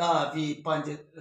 10-20-5